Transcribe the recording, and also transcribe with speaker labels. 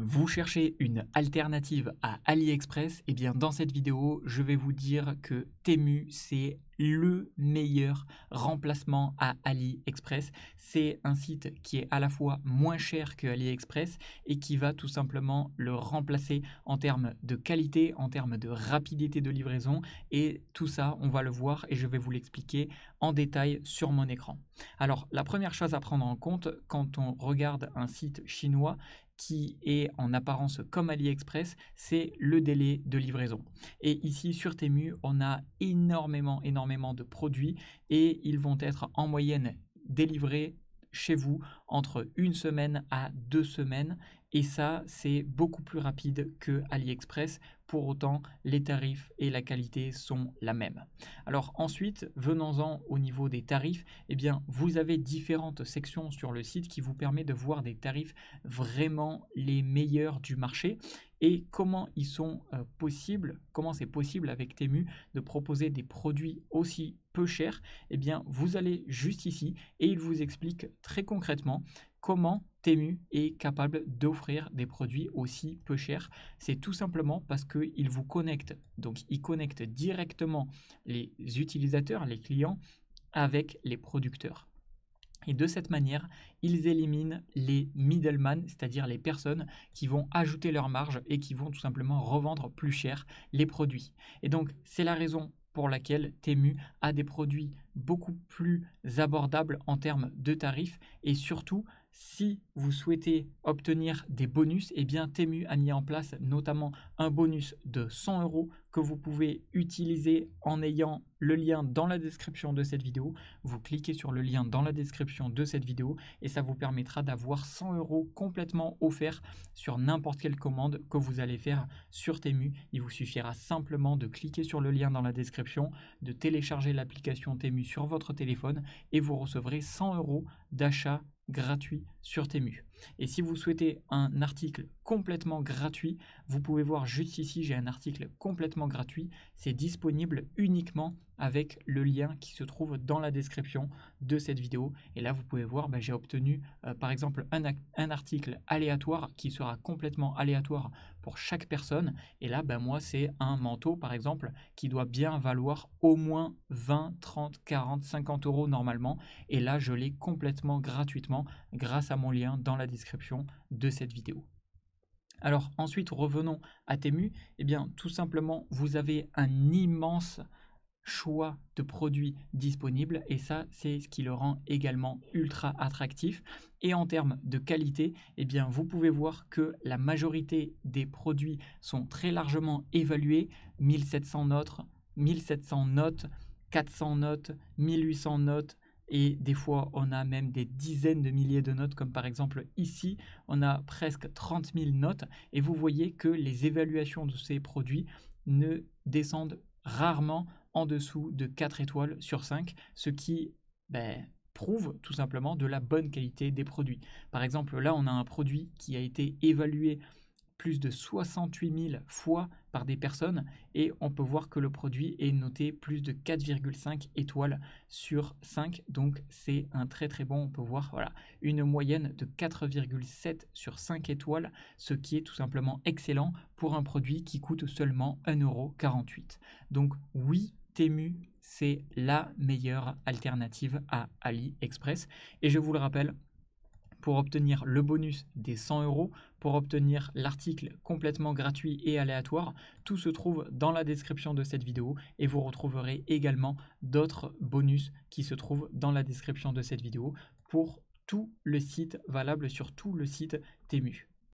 Speaker 1: Vous cherchez une alternative à AliExpress? Eh bien, dans cette vidéo, je vais vous dire que Temu, c'est le meilleur remplacement à AliExpress. C'est un site qui est à la fois moins cher que AliExpress et qui va tout simplement le remplacer en termes de qualité, en termes de rapidité de livraison. Et tout ça, on va le voir et je vais vous l'expliquer en détail sur mon écran. Alors, la première chose à prendre en compte quand on regarde un site chinois qui est en apparence comme AliExpress, c'est le délai de livraison. Et ici sur Temu, on a énormément de produits et ils vont être en moyenne délivrés chez vous entre 1 semaine à 2 semaines, et ça c'est beaucoup plus rapide que AliExpress. Pour autant, les tarifs et la qualité sont la même. Alors ensuite, venons-en au niveau des tarifs. Eh bien, vous avez différentes sections sur le site qui vous permettent de voir des tarifs vraiment les meilleurs du marché et comment ils sont possibles, comment c'est possible avec Temu de proposer des produits aussi peu chers. Eh bien, vous allez juste ici et il vous explique très concrètement comment Temu est capable d'offrir des produits aussi peu chers. C'est tout simplement parce qu'il vous connecte, donc il connecte directement les utilisateurs, les clients, avec les producteurs. Et de cette manière, ils éliminent les middlemen, c'est-à-dire les personnes qui vont ajouter leur marge et qui vont tout simplement revendre plus cher les produits. Et donc, c'est la raison pour laquelle Temu a des produits beaucoup plus abordables en termes de tarifs. Et surtout, si vous souhaitez obtenir des bonus, eh bien Temu a mis en place notamment un bonus de 100 € que vous pouvez utiliser en ayant le lien dans la description de cette vidéo. Vous cliquez sur le lien dans la description de cette vidéo et ça vous permettra d'avoir 100 € complètement offerts sur n'importe quelle commande que vous allez faire sur Temu. Il vous suffira simplement de cliquer sur le lien dans la description, de télécharger l'application Temu sur votre téléphone et vous recevrez 100 € d'achat gratuit sur Temu. Et si vous souhaitez un article complètement gratuit, vous pouvez voir juste ici, j'ai un article complètement gratuit. C'est disponible uniquement avec le lien qui se trouve dans la description de cette vidéo. Et là, vous pouvez voir, j'ai obtenu par exemple un article aléatoire qui sera complètement aléatoire pour chaque personne. Et là, moi, c'est un manteau, par exemple, qui doit bien valoir au moins 20, 30, 40, 50 € normalement. Et là, je l'ai complètement gratuitement grâce à mon lien dans la description de cette vidéo. Alors ensuite, revenons à Temu. Eh bien, tout simplement, vous avez un immense choix de produits disponibles et ça, c'est ce qui le rend également ultra attractif. Et en termes de qualité, eh bien, vous pouvez voir que la majorité des produits sont très largement évalués. 1700 notes, 1700 notes, 400 notes, 1800 notes, et des fois on a même des dizaines de milliers de notes, comme par exemple ici on a presque 30 000 notes, et vous voyez que les évaluations de ces produits ne descendent rarement en dessous de 4 étoiles sur 5, ce qui prouve tout simplement de la bonne qualité des produits. Par exemple, là on a un produit qui a été évalué plus de 68 000 fois par des personnes et on peut voir que le produit est noté plus de 4,5 étoiles sur 5, donc c'est un très bon, on peut voir une moyenne de 4,7 sur 5 étoiles, ce qui est tout simplement excellent pour un produit qui coûte seulement 1,48 €. Donc oui, Temu, c'est la meilleure alternative à AliExpress et je vous le rappelle, pour obtenir le bonus des 100 €, pour obtenir l'article complètement gratuit et aléatoire, tout se trouve dans la description de cette vidéo et vous retrouverez également d'autres bonus qui se trouvent dans la description de cette vidéo pour tout le site, valable sur tout le site Temu.